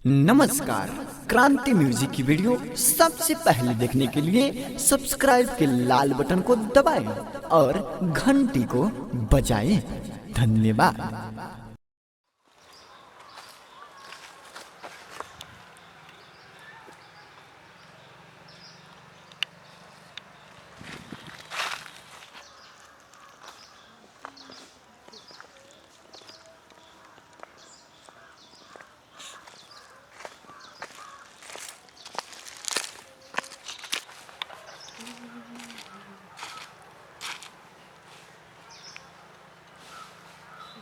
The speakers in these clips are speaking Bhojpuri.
नमस्कार। क्रांति म्यूजिक की वीडियो सबसे पहले देखने के लिए सब्सक्राइब के लाल बटन को दबाएं और घंटी को बजाएं। धन्यवाद।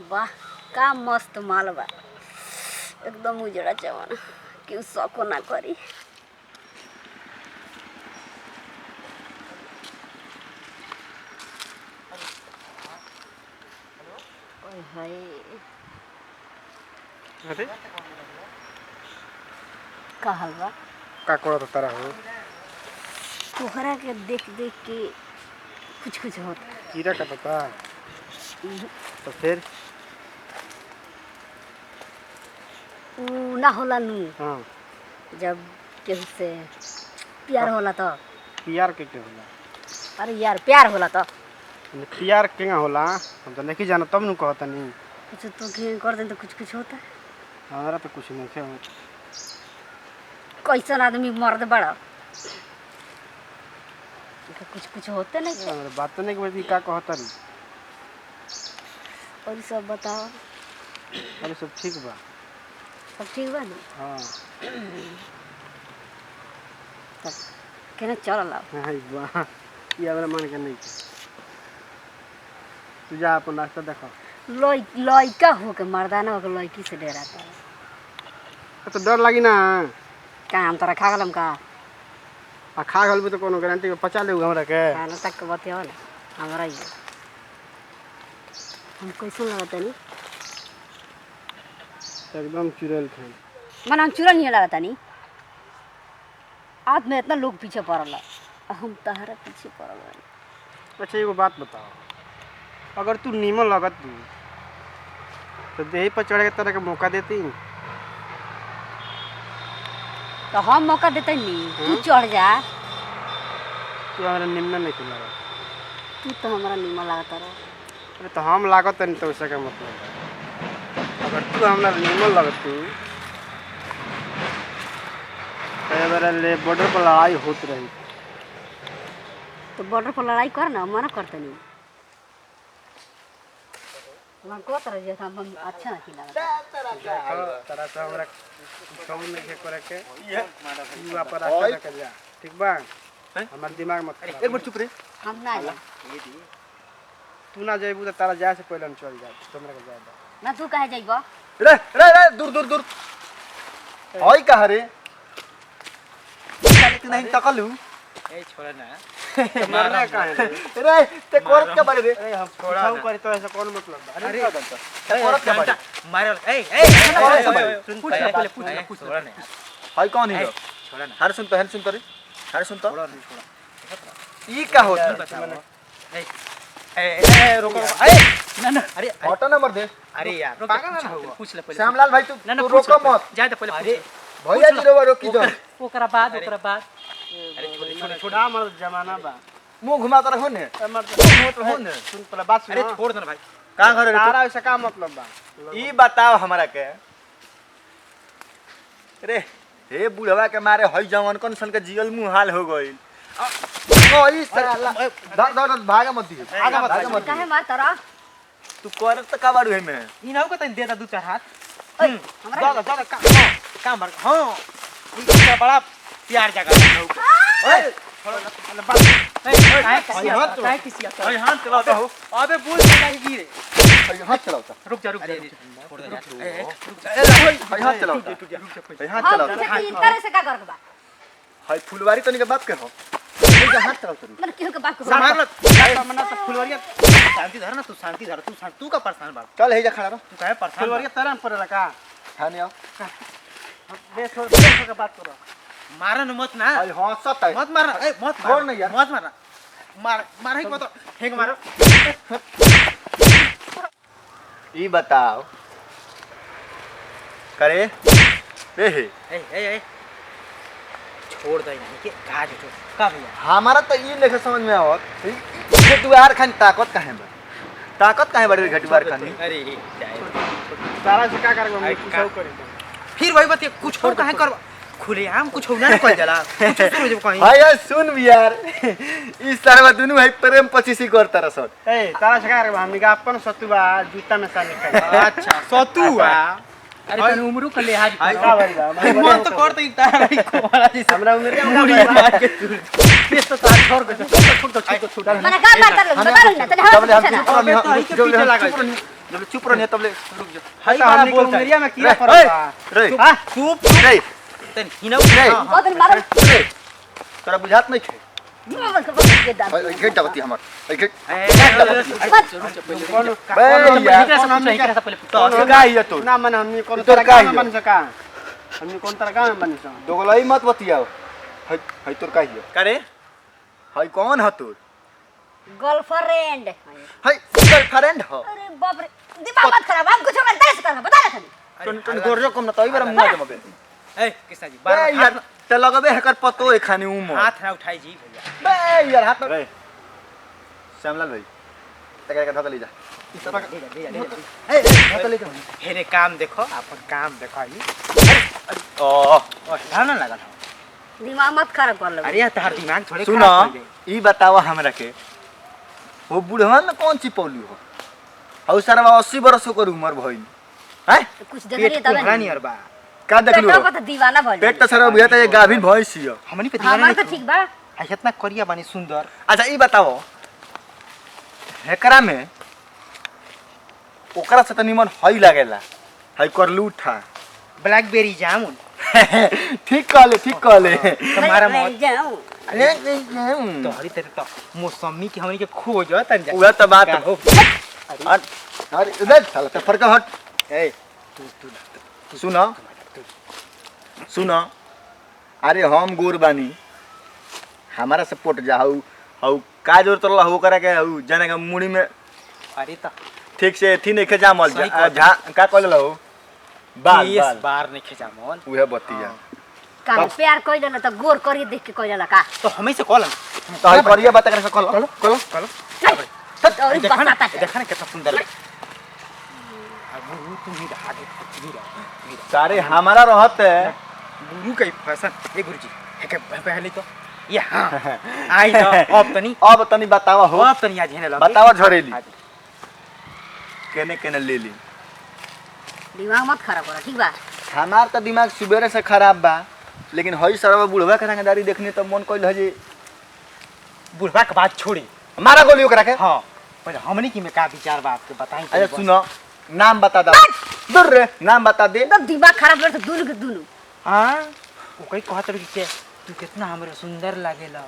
वाह का मस्त माल बा, एकदम उजड़ा जवाना, क्यों शौको ना करी। ओए हाय, अरे का हाल बा? का करत तारा हो? तोहरा के देख देख के कुछ कुछ होता। कीड़ा कटता तो फिर ऊ ना होला नू, हाँ जब केहू से प्यार होला तो। प्यार के होला? अरे यार प्यार होला तो प्यार के होला हम तो नहीं जाना, तब नु कहता नहीं। कुछ तो के कर दे तो कुछ कुछ होता। हमारा तो कुछ नहीं है। कैसन आदमी मर्द बड़ा, कुछ कुछ होते नहीं। हमारा बात तो नहीं कि का कहता नहीं। और सब बताओ, अरे सब ठीक बा। सब ठीक बा ना? हाँ तब केना चल ला? हाय वाह, ये वाला मन के नहीं। तू जा अपन नाश्ता देखा। लइका हो के मर्दाना हो के लइकी से डराता है। तो डर लगी ना। का हम तोरा खा गलम का? आ खा गल तो कोनो गारंटी पचा ले हमरा के। खाना तक के बतिया ना हमरा ही। हम कैसे लगता नहीं? एकदम चुड़ैल थे। मन हम चुरा नहीं लगता नहीं। आज में इतना लोग पीछे पड़ल है, हम तहरा पीछे पड़ल है। अच्छा एगो बात बताओ, अगर तू नीमन लगत तू तो देही पर चढ़े के तरह के मौका देती। तो हम मौका देते नहीं, तू चढ़ जा। तू हमारा निमन नहीं खिला। तू तो हमारा नीमन लगता रहो। अरे तो हम लागत नहीं तो उसका क्या मतलब है? अगर तू हमारा निमन लगत तू तो मेरा ले बॉर्डर पर लड़ाई होत रही। तो बॉर्डर पर लड़ाई कर ना, मना करते नहीं। हम को तरह जैसा हम अच्छा नहीं लगता। तरह से हमरा कौन नहीं करे के युवा पर रास्ता कर जा। ठीक बा? हमार दिमाग मत खराब। एक मिनट चुप रह। हम ना जा। तू ना जाइबू तो तारा जाए से पहले हम चल जाए। हमरा के जाए ना तू कहे जाइबो? रे रे रे दूर दूर दूर होई कहा रे लेकिन नहीं तकलू ए छोड़ा ना। मरना काहे रे? रे ते कोरत के बारे रे अरे हम छोड़ा करे तो ऐसा कौन मतलब बा? अरे ते कोरत के बारे मारे ए सुन पूछ ले पहले पूछ छोड़ा ना हाय कौन है छोड़ा ना। हर सुन तो हर सुन तो रे हर सुन तो छोड़ा नहीं छोड़ा। ई का होत ए ए रोको ए ना ना। अरे ऑटो नंबर दे। अरे यार पागल ना हो। पूछ ले पहले। श्यामलाल भाई तू रोको मत। जा तो पहले। अरे भैया जी रो रोकी दो। ओकरा बाद अरे छोड़ छोड़ा मर जमाना बा। मुंह घुमाता रहो ने मर मोट हो ने। सुन पहले बात सुन। अरे छोड़ दे ना भाई। का घर रे तारा ऐसा का मतलब बा? ई बताओ हमरा के रे हे बुढ़वा के मारे हई जवान कौन सन के जियल मुंह हाल हो गइल। ओई साला द भागा मत दी। आगे मत काहे मार तोरा? तू करत का बाड़ू है में ई ना को तन दे दा दो चार हाथ। हमरा जा काम मार। हां इसका बड़ा प्यार जगह। ओए काहे किसी का हाथ चलाता हो? अबे बोल क्या गिरे। हाथ चलाओ रुक जा छोड़ दे यार। हाय हाथ चलाओ हाय हाथ चलाओ हम इन तरह से का करबा? हाय फुलवारी तनी के बात करो हाथ चलाओ तू मन केहू के बात को मार लो मना तो फुलवरिया शांति धर ना। तू शांति धर। तू का परेशान बा? चल हे जा खड़ा रहो तू काहे परेशान फुलवरिया तरह पर लगा। खाने आओ बे छोड़ के बात करो। मारा न मत ना। हाय हंसत है मत मारना। ए मत छोड़ ना यार। मत मारना। मार ही मत। फेंक मारो। ई बताओ करे ए हे ए छोड़ दे नहीं के कहा जो का भैया हमारा तो ई नहीं समझ में आवत ये दुआर खान ताकत काहे बा ताकत काहे बड़ी घटुआर खानी अरे तारा से का करबो हम कुछ करी फिर वही बात कुछ और काहे कर खुले आम कुछ होना ना कल जाला कुछ शुरू जब कहीं भाई सुन भी यार इस सारा दुनु भाई प्रेम पचीसी करता रसत ए तारा से का करबो हम का अपन सतुबा जूता में सा निकाल अच्छा सतुआ अरे तने उमरू कर ले हाज का भाई बा मन तो करते ही तारा ही कोला जी हमरा उम्र मुड़ी मार के तू पेट तो साथ छोड़ के छोड़ मने का बात कर लो बता लो ना तने जब ले हम हम चुप रह जब चुप रह तब ले रुक जा हाय हम बोल उमरिया में कीड़ा पड़ता रे हां चुप रे तन हिना रे ओ तने मारो रे तोरा बुझात नहीं थे मारो के दाम गेट दबती हमर गेट कौन बे यार हमने क्या पहले तो का ही तू ना मन हमनी कौन तोर तरह का का ही बन सका हमनी कौन तरह का बन सका दोगलाई मत बतियाओ है तोर का ही करे है कौन है तोर गर्लफ्रेंड है गर्लफ्रेंड हो अरे बाप रे दिमाग मत खराब हम कुछ करता है करना बता ना तने टन गोरजो कम न तई बार मुंह जमबे ए किसा जी बे यार ते लगबे हेकर पतो है खानी उम हाथ ना उठाई जी भैया बे यार हाथ रे श्यामलाल भाई तकरे का धक ले जा ए धक ले जा हेरे काम देखो अपन काम देखो आई ओ ना लगा दिमाग मत खराब कर लो अरे यार तार दिमाग थोड़े सुनो खराब हो गए ई बतावा हमरा के वो बुढ़वा में कौन ची पौली हो हौ सारा 80 बरस ओकर उम्र भइल हैं कुछ देख रही पेट तब कोहरा नहीं अरबा का देखलू पेटवा तो दीवाना भइल पेट त सारा बुझाता ये गाभिन भइस हियो हमनी पे दीवाना हमार तो नहीं ठीक बा आ इतना करिया बानी सुंदर अच्छा ई बताओ हेकरा में ओकरा से त निमन हई लागेला हई कर लूठा ब्लैकबेरी जामुन ठीक कहले तुम्हारा मैं मौत जाऊं अरे तो हरी तेरे तो मौसमी की हमनी के खोज तन जा उहे त बात अरे इधर साला ते फरक हट ए सुनो अरे हम गोर बानी हमारा से पोट जा हऊ का जोर तोला हो करे के हऊ जाने का मुड़ी में अरे तो ठीक से थी नहीं खजा मल सही जा का कहले लो बाल इस बाल बार नहीं खिंचा मोन उहे बतिया का प्यार कोई ना तो गोर करी देख के कोई ना का तो हमें से कॉल तो हई करिया बात करे से कल और देखा ना बताता है देखा ना कितना सुंदर है अब तुम ही आगे सारे हमारा रहत है गुरु का फैशन ए गुरुजी है के पहले तो ये हां आई तो अब तनी बतावा हो अब तनी आज हेने लगे बतावा झरेली केने केने ले ली दिमाग मत खराब करो ठीक बा हमार तो दिमाग सुबेरे से खराब बा लेकिन हई सरवा बुढ़वा के रंगदारी देखनी तो मन कइल जे बुढ़वा के बात छोड़ी मारा गोली ओकरा के हां पहले हमनी की में का विचार बा आपके बताई अच्छा सुनो नाम बता दो दूर रे नाम बता दे एकदम दिमाग खराब कर तो दुनु के दुनु हां वो कई कहत रही के तू कितना हमरे सुंदर लागेला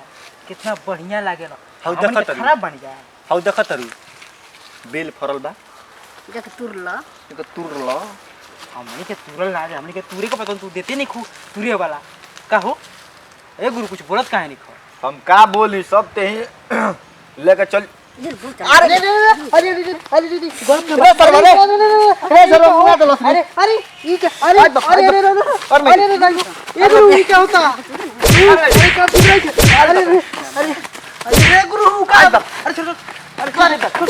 कितना बढ़िया लागेला हौ हमनी देखत के रही। खराब बन जा हौ देखत रू बेल फरल बा जक तुरल एगो तुर ल हमनी के तुरल ना हमनी के तुरे के पता तू देते नहीं खू तुरे वाला का हो ए गुरु कुछ बोलत काहे नहीं खो हम का बोली सब ते ही लेके चल जिन बहुत अरे अरे गुरु का अरे छोड़